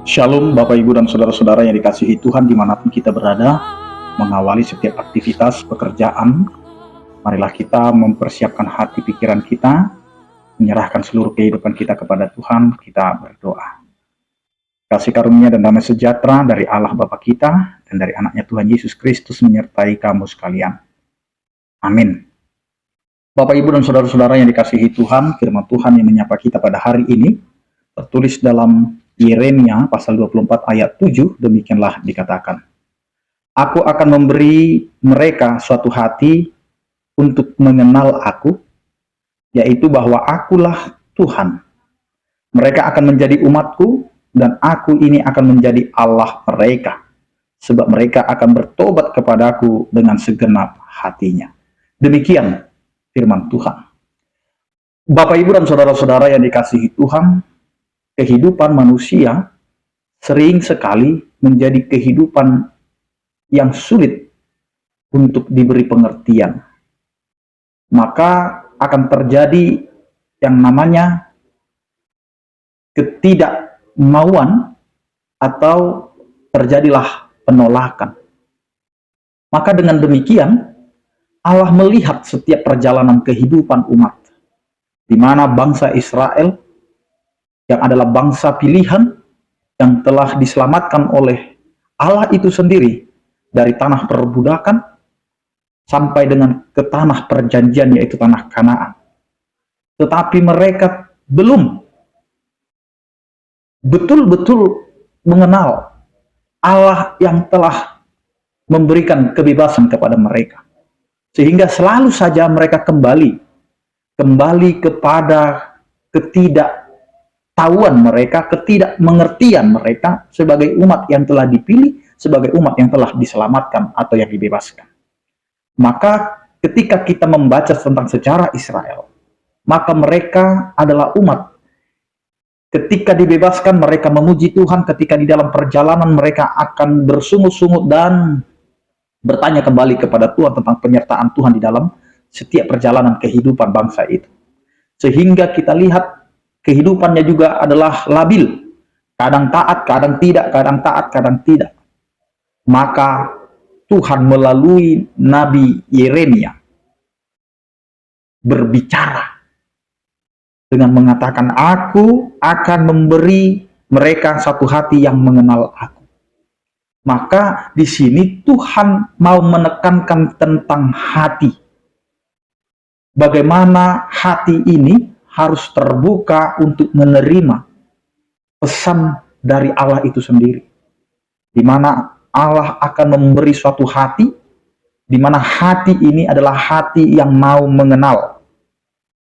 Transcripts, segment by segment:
Shalom Bapak Ibu dan Saudara-saudara yang dikasihi Tuhan dimanapun kita berada. Mengawali setiap aktivitas pekerjaan, marilah kita mempersiapkan hati pikiran kita, menyerahkan seluruh kehidupan kita kepada Tuhan. Kita berdoa. Kasih karunia dan damai sejahtera dari Allah Bapa kita dan dari anaknya Tuhan Yesus Kristus menyertai kamu sekalian. Amin. Bapak Ibu dan Saudara-saudara yang dikasihi Tuhan, firman Tuhan yang menyapa kita pada hari ini tertulis dalam Yeremia pasal 24 ayat 7, demikianlah dikatakan, Aku akan memberi mereka suatu hati untuk mengenal aku, yaitu bahwa akulah Tuhan. Mereka akan menjadi umatku, dan aku ini akan menjadi Allah mereka, sebab mereka akan bertobat kepadaku dengan segenap hatinya. Demikian firman Tuhan. Bapak, Ibu, dan Saudara-saudara yang dikasihi Tuhan, kehidupan manusia sering sekali menjadi kehidupan yang sulit untuk diberi pengertian. Maka akan terjadi yang namanya ketidakmauan atau terjadilah penolakan. Maka dengan demikian Allah melihat setiap perjalanan kehidupan umat, di mana bangsa Israel yang adalah bangsa pilihan yang telah diselamatkan oleh Allah itu sendiri dari tanah perbudakan sampai dengan ke tanah perjanjian, yaitu tanah Kanaan. Tetapi mereka belum betul-betul mengenal Allah yang telah memberikan kebebasan kepada mereka. Sehingga selalu saja mereka kembali kepada ketidaktahuan mereka, ketidakmengertian mereka sebagai umat yang telah dipilih, sebagai umat yang telah diselamatkan atau yang dibebaskan. Maka ketika kita membaca tentang sejarah Israel, maka mereka adalah umat. Ketika dibebaskan mereka memuji Tuhan, ketika di dalam perjalanan mereka akan bersungut-sungut dan bertanya kembali kepada Tuhan tentang penyertaan Tuhan di dalam setiap perjalanan kehidupan bangsa itu. Sehingga kita lihat kehidupannya juga adalah labil. Kadang taat, kadang tidak, kadang taat, kadang tidak. Maka Tuhan melalui Nabi Yeremia berbicara dengan mengatakan, Aku akan memberi mereka satu hati yang mengenal aku. Maka di sini Tuhan mau menekankan tentang hati. Bagaimana hati ini harus terbuka untuk menerima pesan dari Allah itu sendiri. Di mana Allah akan memberi suatu hati, di mana hati ini adalah hati yang mau mengenal.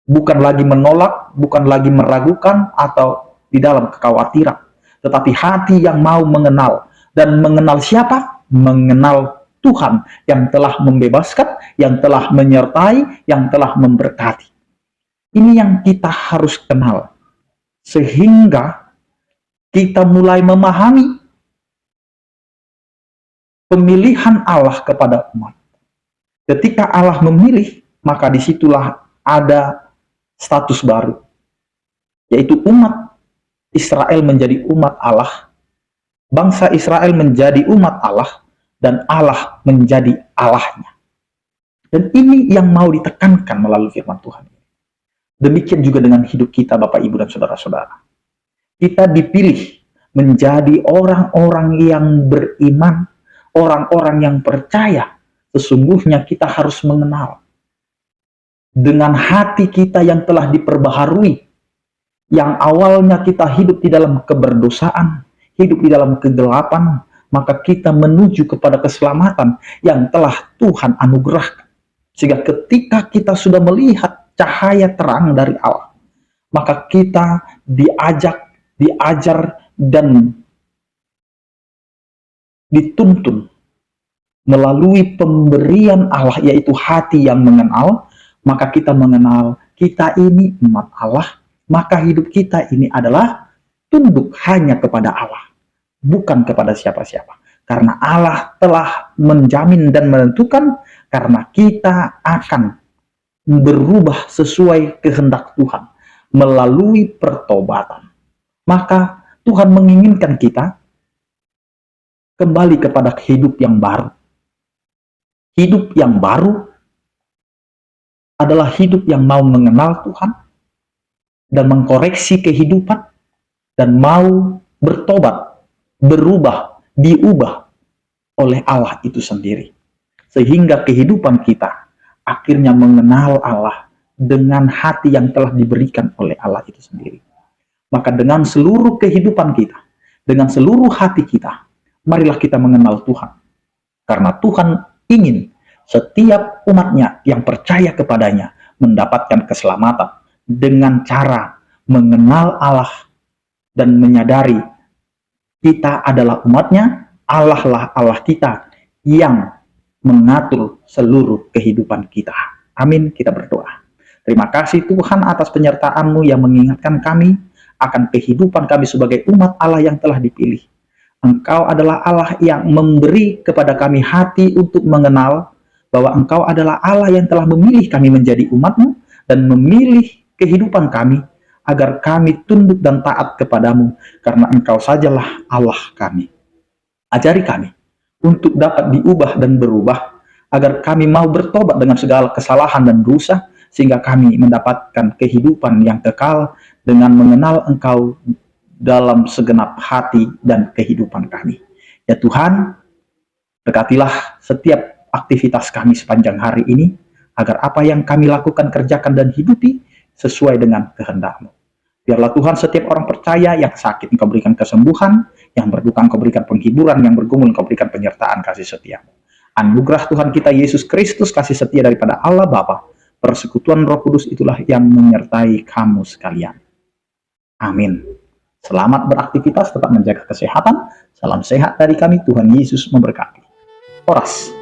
Bukan lagi menolak, bukan lagi meragukan atau di dalam kekhawatiran. Tetapi hati yang mau mengenal. Dan mengenal siapa? Mengenal Tuhan yang telah membebaskan, yang telah menyertai, yang telah memberkati. Ini yang kita harus kenal. Sehingga kita mulai memahami pemilihan Allah kepada umat. Ketika Allah memilih, maka disitulah ada status baru. Yaitu umat Israel menjadi umat Allah. Bangsa Israel menjadi umat Allah, dan Allah menjadi Allahnya. Dan ini yang mau ditekankan melalui firman Tuhan. Demikian juga dengan hidup kita, Bapak, Ibu, dan Saudara-saudara. Kita dipilih menjadi orang-orang yang beriman, orang-orang yang percaya. Sesungguhnya kita harus mengenal. Dengan hati kita yang telah diperbaharui, yang awalnya kita hidup di dalam keberdosaan, hidup di dalam kegelapan, maka kita menuju kepada keselamatan yang telah Tuhan anugerahkan. Sehingga ketika kita sudah melihat cahaya terang dari Allah, maka kita diajar, dan dituntun melalui pemberian Allah, yaitu hati yang mengenal. Maka kita mengenal kita ini umat Allah, maka hidup kita ini adalah tunduk hanya kepada Allah, bukan kepada siapa-siapa. Karena Allah telah menjamin dan menentukan, karena kita akan berubah sesuai kehendak Tuhan melalui pertobatan. Maka Tuhan menginginkan kita kembali kepada hidup yang baru. Hidup yang baru adalah hidup yang mau mengenal Tuhan dan mengkoreksi kehidupan dan mau bertobat, berubah, diubah oleh Allah itu sendiri. Sehingga kehidupan kita akhirnya mengenal Allah dengan hati yang telah diberikan oleh Allah itu sendiri. Maka dengan seluruh kehidupan kita, dengan seluruh hati kita, marilah kita mengenal Tuhan. Karena Tuhan ingin setiap umatnya yang percaya kepadanya mendapatkan keselamatan dengan cara mengenal Allah dan menyadari kita adalah umatnya, Allah lah Allah kita yang mengatur seluruh kehidupan kita. Amin, kita berdoa. Terima kasih Tuhan atas penyertaan-Mu yang mengingatkan kami akan kehidupan kami sebagai umat Allah yang telah dipilih. Engkau adalah Allah yang memberi kepada kami hati untuk mengenal bahwa Engkau adalah Allah yang telah memilih kami menjadi umat-Mu dan memilih kehidupan kami agar kami tunduk dan taat kepadamu, karena Engkau sajalah Allah kami. Ajari kami untuk dapat diubah dan berubah, agar kami mau bertobat dengan segala kesalahan dan dosa, sehingga kami mendapatkan kehidupan yang kekal dengan mengenal Engkau dalam segenap hati dan kehidupan kami. Ya Tuhan, berkatilah setiap aktivitas kami sepanjang hari ini, agar apa yang kami lakukan, kerjakan, dan hidupi sesuai dengan kehendak-Mu. Biarlah Tuhan setiap orang percaya yang sakit Engkau berikan kesembuhan, yang berduka Engkau berikan penghiburan, yang bergumul Engkau berikan penyertaan kasih setia-Mu. Anugerah Tuhan kita Yesus Kristus, kasih setia daripada Allah Bapa, persekutuan Roh Kudus itulah yang menyertai kamu sekalian. Amin. Selamat beraktivitas, tetap menjaga kesehatan. Salam sehat dari kami, Tuhan Yesus memberkati. Oras.